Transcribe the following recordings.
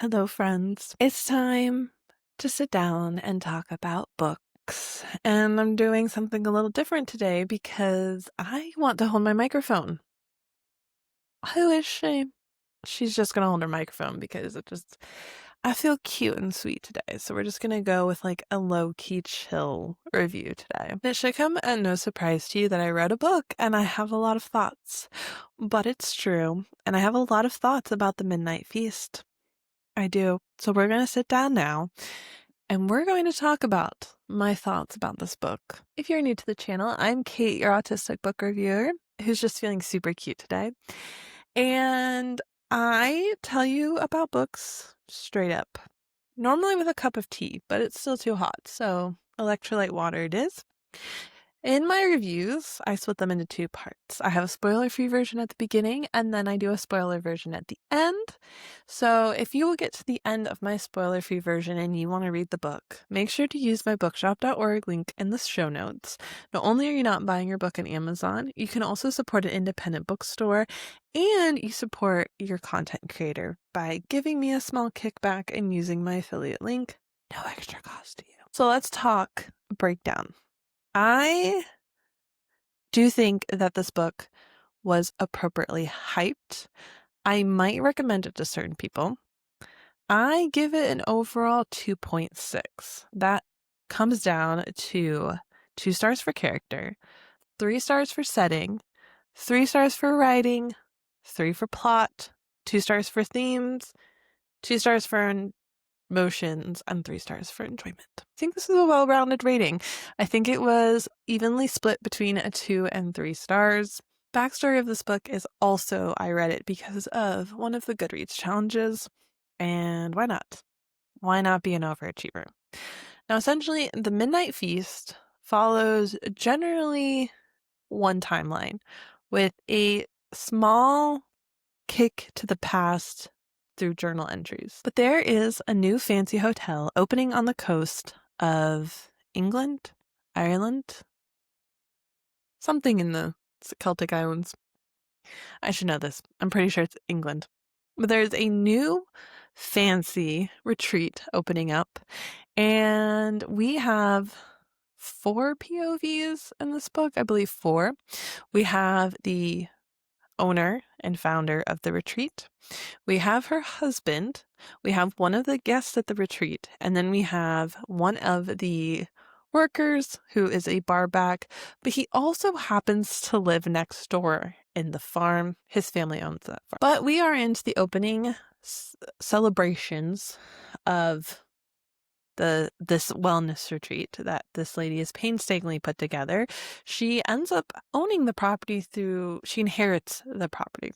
Hello, friends. It's time to sit down and talk about books. And I'm doing something a little different today because I want to hold my microphone. Who is she? She's just going to hold her microphone because I feel cute and sweet today. So we're just going to go with like a low key chill review today. It should come at no surprise to you that I read a book and I have a lot of thoughts, but it's true. And I have a lot of thoughts about the Midnight Feast. I do. So we're going to sit down now and we're going to talk about my thoughts about this book. If you're new to the channel, I'm Kate, your autistic book reviewer, who's just feeling super cute today. And I tell you about books straight up. Normally with a cup of tea, but it's still too hot, so electrolyte water it is. In my reviews, I split them into two parts. I have a spoiler-free version at the beginning, and then I do a spoiler version at the end. So if you will get to the end of my spoiler-free version and you want to read the book, make sure to use my bookshop.org link in the show notes. Not only are you not buying your book on Amazon, you can also support an independent bookstore, and you support your content creator by giving me a small kickback and using my affiliate link. No extra cost to you. So let's talk breakdown. I do think that this book was appropriately hyped. I might recommend it to certain people. I give it an overall 2.6. That comes down to 2 stars for character, 3 stars for setting, 3 stars for writing, 3 for plot, 2 stars for themes, 2 stars for emotions, and 3 stars for enjoyment. I think this is a well-rounded rating. I think it was evenly split between a 2 and 3 stars. Backstory of this book is also I read it because of one of the Goodreads challenges, and why not? Why not be an overachiever? Now, essentially, the Midnight Feast follows generally one timeline with a small kick to the past through journal entries. But there is a new fancy hotel opening on the coast of England, Ireland, something in the Celtic Islands. I should know this. I'm pretty sure it's England. But there's a new fancy retreat opening up, and we have 4 POVs in this book. I believe 4. We have the owner and founder of the retreat. We have her husband. We have one of the guests at the retreat. And then we have one of the workers who is a barback, but he also happens to live next door in the farm. His family owns that farm. But we are into the opening celebrations of this wellness retreat that this lady has painstakingly put together. She ends up owning the property she inherits the property.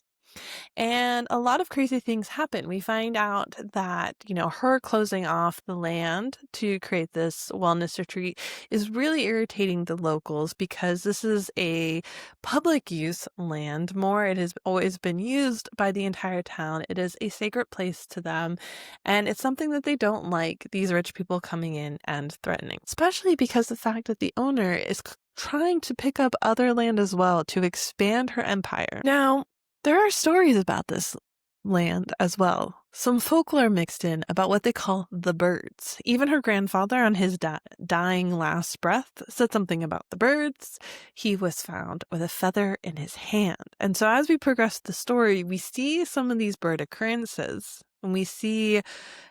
And a lot of crazy things happen. We find out that, her closing off the land to create this wellness retreat is really irritating the locals because this is a public use land more. It has always been used by the entire town. It is a sacred place to them. And it's something that they don't like, these rich people coming in and threatening, especially because the fact that the owner is trying to pick up other land as well to expand her empire. Now, there are stories about this land as well. Some folklore mixed in about what they call the birds. Even her grandfather on his dying last breath said something about the birds. He was found with a feather in his hand. And so as we progress the story, we see some of these bird occurrences and we see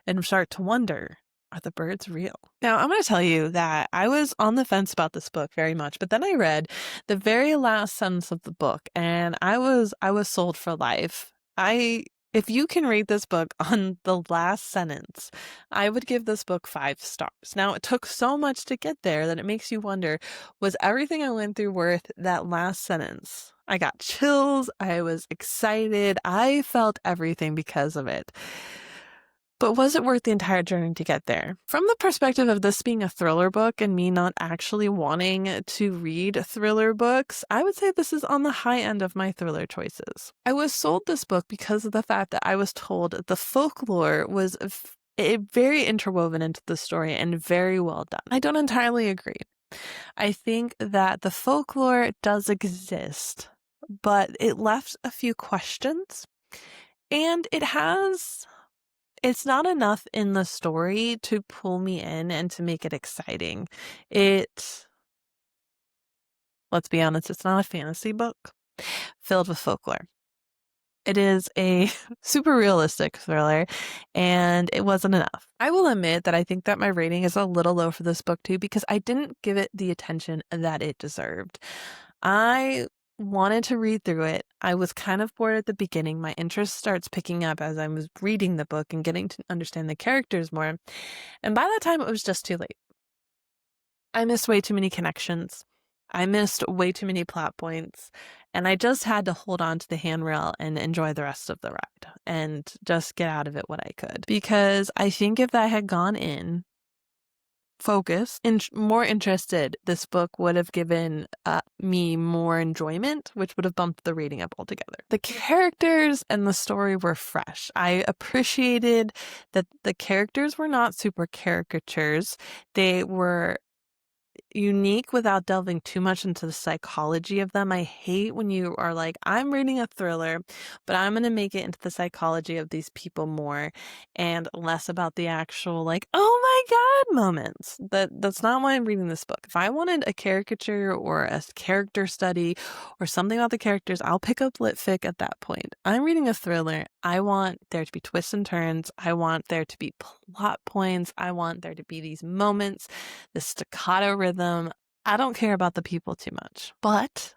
and start to wonder, are the birds real? Now, I'm going to tell you that I was on the fence about this book very much, but then I read the very last sentence of the book and I was sold for life. If you can read this book on the last sentence, I would give this book 5 stars. Now, it took so much to get there that it makes you wonder, was everything I went through worth that last sentence? I got chills. I was excited. I felt everything because of it. But was it worth the entire journey to get there? From the perspective of this being a thriller book and me not actually wanting to read thriller books, I would say this is on the high end of my thriller choices. I was sold this book because of the fact that I was told the folklore was very interwoven into the story and very well done. I don't entirely agree. I think that the folklore does exist, but it left a few questions, and it has It's not enough in the story to pull me in and to make it exciting. Let's be honest, it's not a fantasy book filled with folklore. It is a super realistic thriller, and it wasn't enough. I will admit that I think that my rating is a little low for this book too, because I didn't give it the attention that it deserved. I wanted to read through it. I was kind of bored at the beginning. My interest starts picking up as I was reading the book and getting to understand the characters more. And by that time, it was just too late. I missed way too many connections. I missed way too many plot points, and I just had to hold on to the handrail and enjoy the rest of the ride and just get out of it what I could. Because I think if I had gone in focused and more interested, this book would have given me more enjoyment, which would have bumped the rating up altogether. The characters and the story were fresh. I appreciated that the characters were not super caricatures. They were unique without delving too much into the psychology of them. I hate when you are like, I'm reading a thriller, but I'm going to make it into the psychology of these people more and less about the actual like, oh my God moments. That's not why I'm reading this book. If I wanted a caricature or a character study or something about the characters, I'll pick up lit fic at that point. I'm reading a thriller. I want there to be twists and turns. I want there to be plot points. I want there to be these moments, the staccato rhythm. I don't care about the people too much, but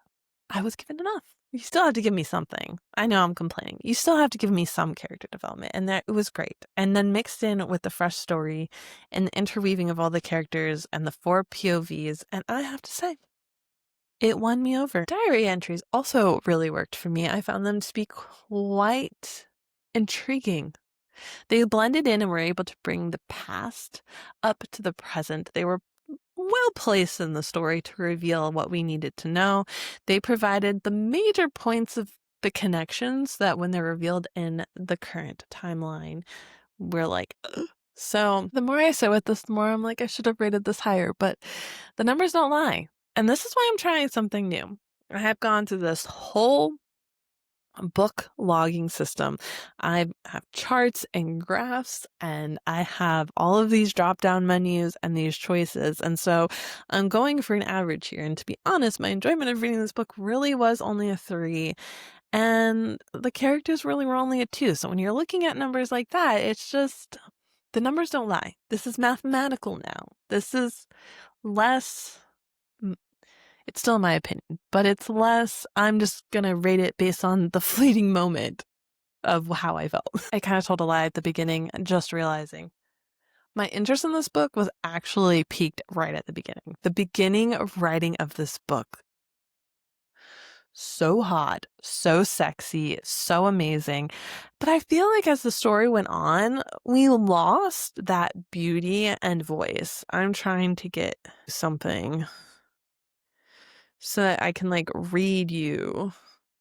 I was given enough. You still have to give me something. I know I'm complaining. You still have to give me some character development, and that it was great. And then mixed in with the fresh story and the interweaving of all the characters and the 4 POVs, and I have to say, it won me over. Diary entries also really worked for me. I found them to be quite intriguing. They blended in and were able to bring the past up to the present. They were well placed in the story to reveal what we needed to know. They provided the major points of the connections that when they're revealed in the current timeline, we're like, ugh. So the more I sit with this, the more I'm like, I should have rated this higher, but the numbers don't lie. And this is why I'm trying something new. I have gone through this whole book logging system. I have charts and graphs, and I have all of these drop down menus and these choices. And so I'm going for an average here. And to be honest, my enjoyment of reading this book really was only a 3. And the characters really were only a 2. So when you're looking at numbers like that, it's just the numbers don't lie. This is mathematical now. This is less. It's still my opinion, but it's less, I'm just gonna rate it based on the fleeting moment of how I felt. I kind of told a lie at the beginning, just realizing my interest in this book was actually peaked right at the beginning. The beginning of writing of this book. So hot, so sexy, so amazing. But I feel like as the story went on, we lost that beauty and voice. I'm trying to get something so that I can like read you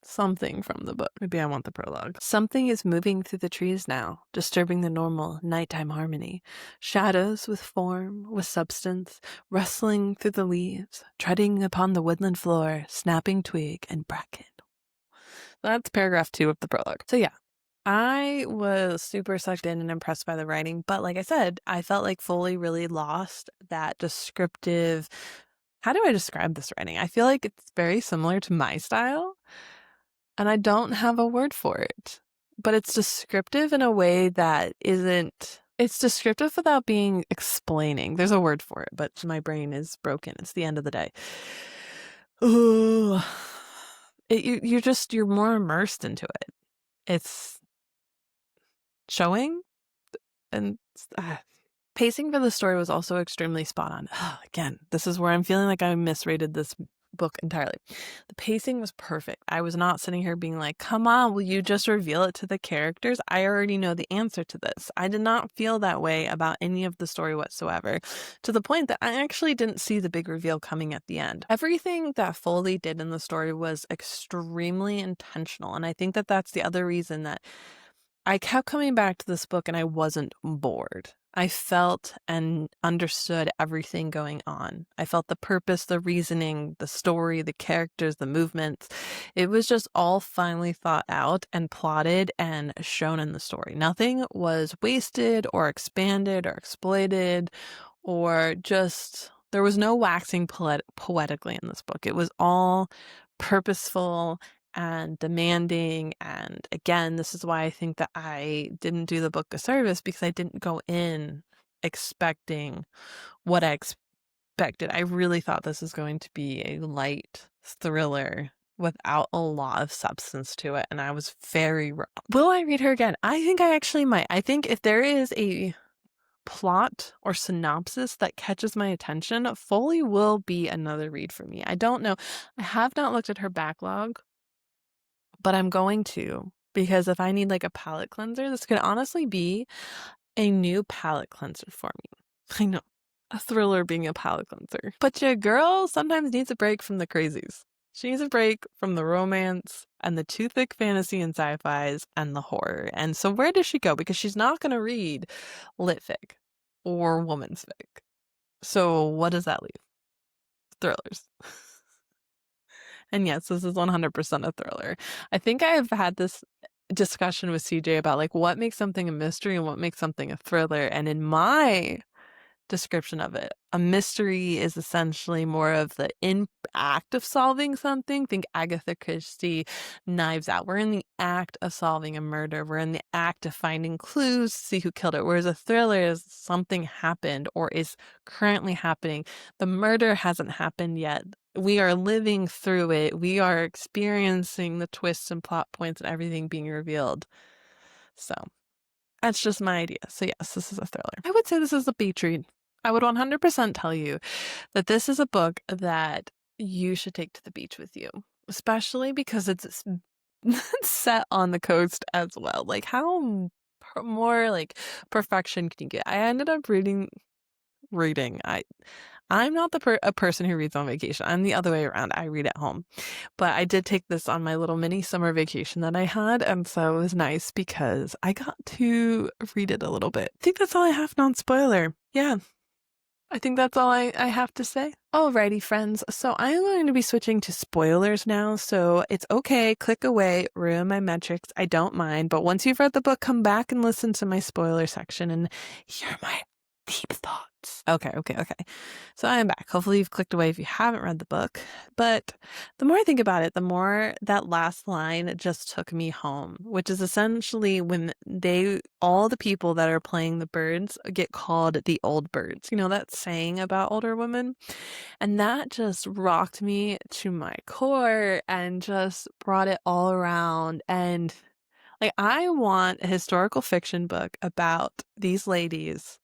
something from the book. Maybe I want the prologue. Something is moving through the trees now, disturbing the normal nighttime harmony. Shadows with form, with substance, rustling through the leaves, treading upon the woodland floor, snapping twig and bracken. That's paragraph 2 of the prologue. So yeah, I was super sucked in and impressed by the writing, but like I said, I felt like Foley really lost that descriptive. How do I describe this writing? I feel like it's very similar to my style, and I don't have a word for it. But it's descriptive in a way that isn't. It's descriptive without being explaining. There's a word for it, but my brain is broken. It's the end of the day. Ooh. You're more immersed into it. It's showing, and pacing for the story was also extremely spot on. Again, this is where I'm feeling like I misrated this book entirely. The pacing was perfect. I was not sitting here being like, come on, will you just reveal it to the characters? I already know the answer to this. I did not feel that way about any of the story whatsoever, to the point that I actually didn't see the big reveal coming at the end. Everything that Foley did in the story was extremely intentional, and I think that that's the other reason that I kept coming back to this book and I wasn't bored. I felt and understood everything going on. I felt the purpose, the reasoning, the story, the characters, the movements. It was just all finally thought out and plotted and shown in the story. Nothing was wasted or expanded or exploited or just, there was no waxing poetically in this book. It was all purposeful and demanding. And again, this is why I think that I didn't do the book a service, because I didn't go in expecting what I expected. I really thought this was going to be a light thriller without a lot of substance to it, and I was very wrong. Will I read her again? I think I actually might. I think if there is a plot or synopsis that catches my attention, Foley will be another read for me. I don't know. I have not looked at her backlog, but I'm going to, because if I need like a palate cleanser, this could honestly be a new palate cleanser for me. I know, a thriller being a palate cleanser. But your girl sometimes needs a break from the crazies. She needs a break from the romance and the too thick fantasy and sci-fis and the horror. And so where does she go? Because she's not going to read lit fic or woman's fic. So what does that leave? Thrillers. And yes, this is 100% a thriller. I think I've had this discussion with CJ about like what makes something a mystery and what makes something a thriller. And in my description of it, a mystery is essentially more of the act of solving something. Think Agatha Christie, Knives Out. We're in the act of solving a murder. We're in the act of finding clues to see who killed it. Whereas a thriller is something happened or is currently happening. The murder hasn't happened yet. We are living through it. We are experiencing the twists and plot points and everything being revealed. So that's just my idea. So yes, this is a thriller. I would say this is a beach read. I would 100% tell you that this is a book that you should take to the beach with you, especially because it's set on the coast as well. Like how more like perfection can you get? I ended up reading. I'm not a person who reads on vacation. I'm the other way around. I read at home. But I did take this on my little mini summer vacation that I had, and so it was nice because I got to read it a little bit. I think that's all I have, non-spoiler. Yeah. I think that's all I have to say. Alrighty, friends. So I'm going to be switching to spoilers now. So it's okay. Click away. Ruin my metrics. I don't mind. But once you've read the book, come back and listen to my spoiler section and hear my deep thoughts. Okay. So I am back. Hopefully you've clicked away if you haven't read the book. But the more I think about it, the more that last line just took me home, which is essentially when all the people that are playing the birds get called the old birds. You know, that saying about older women? And that just rocked me to my core and just brought it all around. And like, I want a historical fiction book about these ladies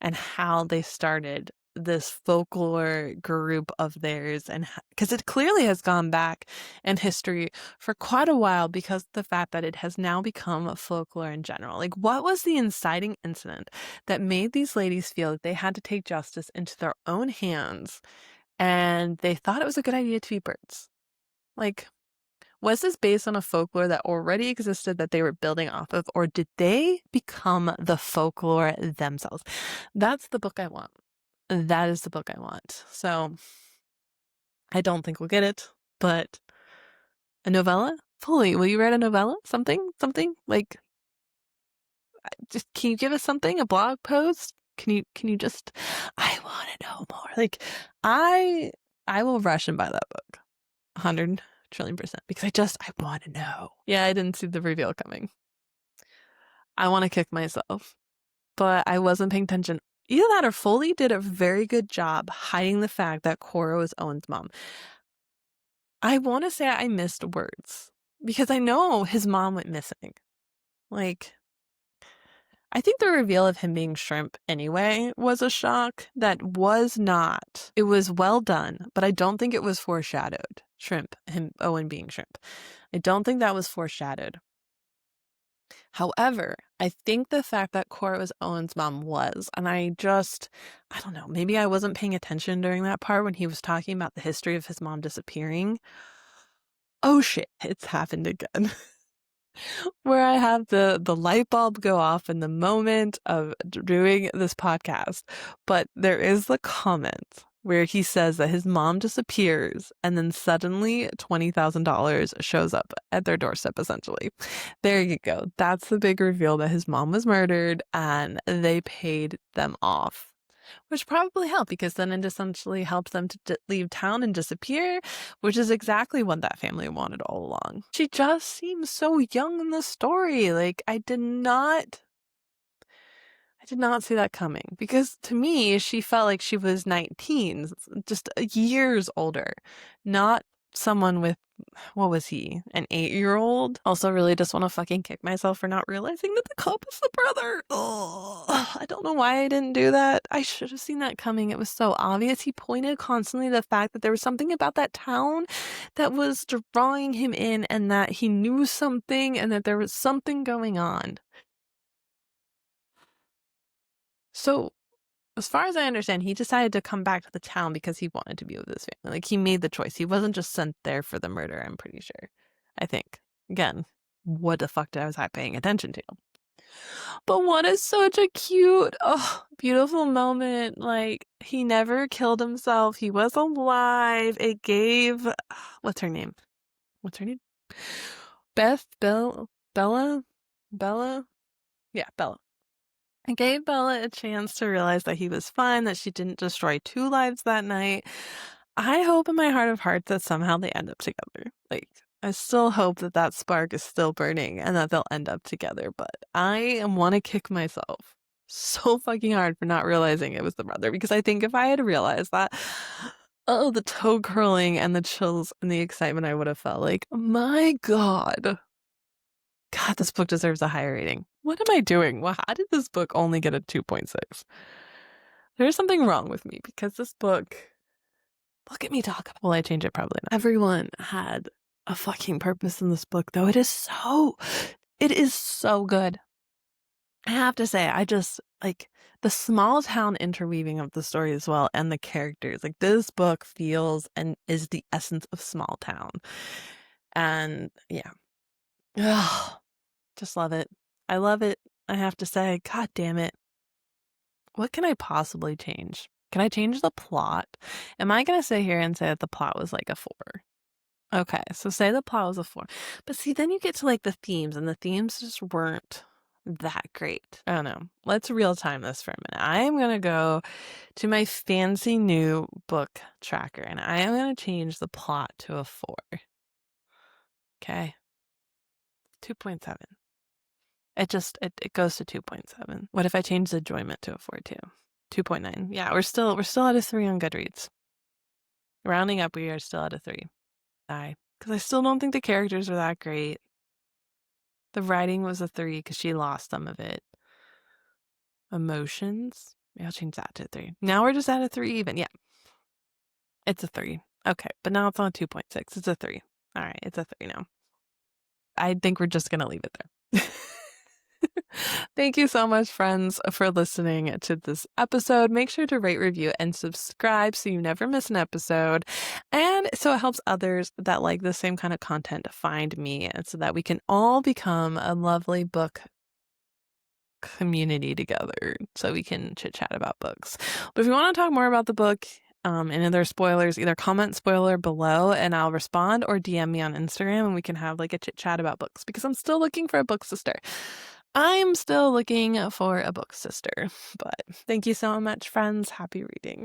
and how they started this folklore group of theirs, and because it clearly has gone back in history for quite a while, because the fact that it has now become a folklore in general. Like, what was the inciting incident that made these ladies feel that they had to take justice into their own hands, and they thought it was a good idea to be birds? Like, was this based on a folklore that already existed that they were building off of, or did they become the folklore themselves? That's the book I want. That is the book I want. So I don't think we'll get it, but a novella? Foley, will you write a novella? Something? Like, just, can you give us something? A blog post? Can you just, I want to know more. Like, I will rush and buy that book. 100 trillion%, because I want to know. Yeah, I didn't see the reveal coming. I want to kick myself, but I wasn't paying attention. Either that or Foley did a very good job hiding the fact that Cora was Owen's mom. I want to say I missed words because I know his mom went missing. Like, I think the reveal of him being shrimp anyway was a shock that was not. It was well done, but I don't think it was foreshadowed. Owen being shrimp. I don't think that was foreshadowed. However, I think the fact that Cora was Owen's mom was, and I don't know, maybe I wasn't paying attention during that part when he was talking about the history of his mom disappearing. Oh shit, it's happened again. where I have the light bulb go off in the moment of doing this podcast. But there is the comment where he says that his mom disappears and then suddenly $20,000 shows up at their doorstep, essentially. There you go. That's the big reveal that his mom was murdered and they paid them off. Which probably helped because then it essentially helps them to leave town and disappear, which is exactly what that family wanted all along. She just seems so young in the story. Like, I did not see that coming because to me, she felt like she was 19, just years older, not someone with, what was he, an 8-year-old? Also, really just want to fucking kick myself for not realizing that the cop is the brother. Ugh. I don't know why I didn't do that. I should have seen that coming. It was so obvious. He pointed constantly to the fact that there was something about that town that was drawing him in and that he knew something and that there was something going on. So, as far as I understand, he decided to come back to the town because he wanted to be with his family. Like, he made the choice. He wasn't just sent there for the murder, I'm pretty sure. I think. Again, what the fuck was I paying attention to? But what is such a cute, beautiful moment. Like, he never killed himself. He was alive. It gave, what's her name? Bella? Yeah, Bella. It gave Bella a chance to realize that he was fine, that she didn't destroy 2 lives that night. I hope in my heart of hearts that somehow they end up together. Like, I still hope that that spark is still burning and that they'll end up together, but I want to kick myself so fucking hard for not realizing it was the brother, because I think if I had realized that, oh, the toe curling and the chills and the excitement I would have felt. Like, my God, this book deserves a higher rating. What am I doing? Well, how did this book only get a 2.6? There's something wrong with me because this book, look at me talk about, well, I change it probably not. Everyone had a fucking purpose in this book, though. It is so good. I have to say, I just, like, the small town interweaving of the story as well and the characters. Like, this book feels and is the essence of small town. And yeah. Ugh. Just love it. I love it. I have to say, God damn it. What can I possibly change? Can I change the plot? Am I going to sit here and say that the plot was like a 4? Okay, so say the plot was a 4. But see, then you get to like the themes, and the themes just weren't that great. I don't know. Let's real time this for a minute. I am going to go to my fancy new book tracker, and I am going to change the plot to a 4. Okay. 2.7. It goes to 2.7. What if I change the enjoyment to a 4 too? 2.9. Yeah, we're still at a 3 on Goodreads. Rounding up, we are still at a 3. Because I still don't think the characters are that great. The writing was a 3 because she lost some of it. Emotions, maybe I'll change that to a 3. Now we're just at a 3 even. Yeah, it's a 3. Okay, but now it's on 2.6. It's a 3. All right, it's a 3 now. I think we're just gonna leave it there. Thank you so much, friends, for listening to this episode. Make sure to rate, review, and subscribe so you never miss an episode. And so it helps others that like the same kind of content to find me, and so that we can all become a lovely book community together so we can chit chat about books. But if you want to talk more about the book, and other spoilers, either comment spoiler below and I'll respond, or DM me on Instagram and we can have like a chit chat about books, because I'm still looking for a book sister. I'm still looking for a book sister. But thank you so much, friends. Happy reading.